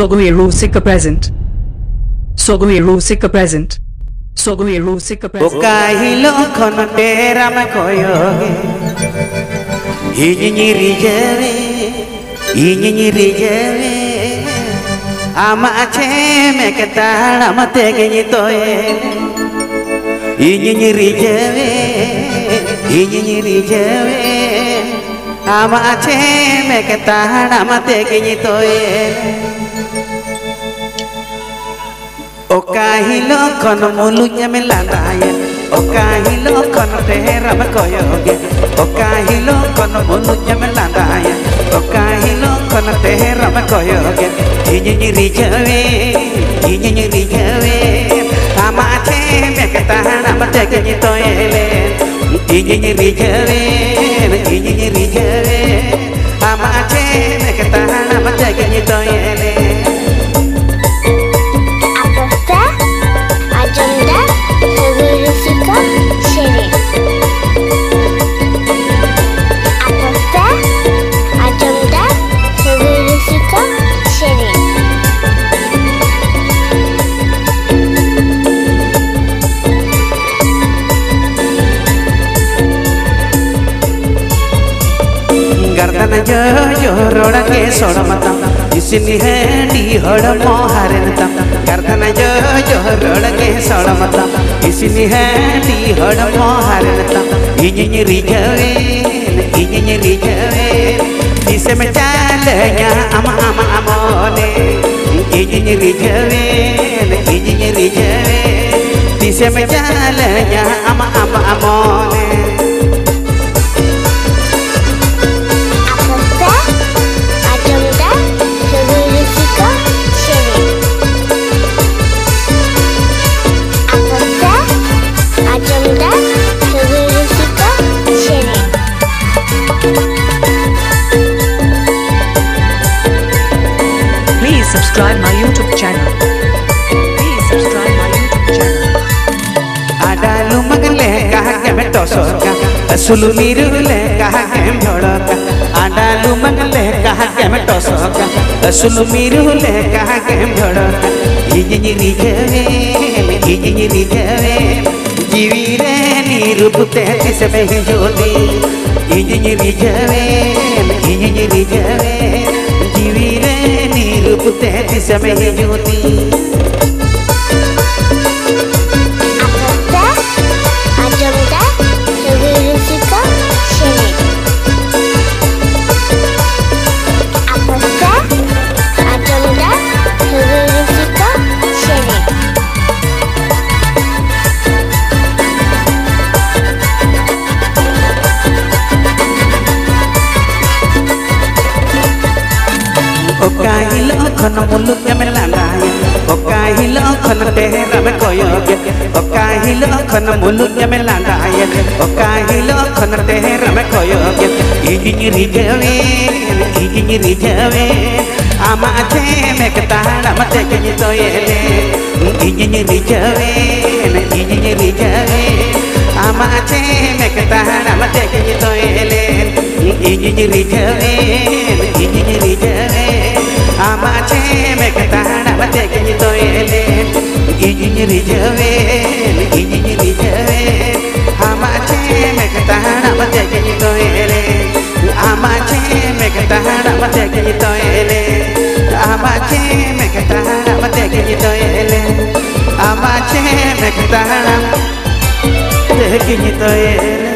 Sogohiru Sika present. Sogohiru Sika present. Sogohiru Sika present. Okahilo konotera makoyoge. Inyiri jere. Ama ache meketara matege toye. Inyiri jere. Ama ache meketara matege toye. Okahilo kono mulunya melandaya. Okahilo kono tera makoyoge. Okahilo kono mulunya melandaya. Okahilo kono tera makoyoge. Inyiri jave. Ama ache meketara matege toye. Inyiri jave. Ama ache meketara matege toye. Yo roda ke soda matam isini hai di hoda moharen tam gardana yo roda ke soda matam isini hai di hoda moharen tam inyiri jave ise me chalanya ama amone inyiri jave ise me chalanya ama amone. Subscribe my YouTube channel. Please subscribe my YouTube channel. Adalu magle kaha ke tosoka, asulu mirule kaha ke bhodoka. Adalu magle kaha ke tosoka, asulu mirule kaha ke bhodoka. Inyiri jave, jivire nirupte tise behi jodi. Inyiri jave, jivire nirupte tise behi jodi. Okahilo kono mulutnya melandaya. Okahilo kono tera makoyoge. Okahilo kono mulutnya melandaya. Okahilo kono tera makoyoge. Inyiri jave. Ama ache meketara matege toye. Inyiri jave. Ama ache meketara matege toye. Inyiri jave. Ama ache meketara matege toye. Inyiri jave. Ama ache meketara matege toye. Ama ache meketara matege toye. Ama ache meketara matege toye. Ama ache meketara matege toye.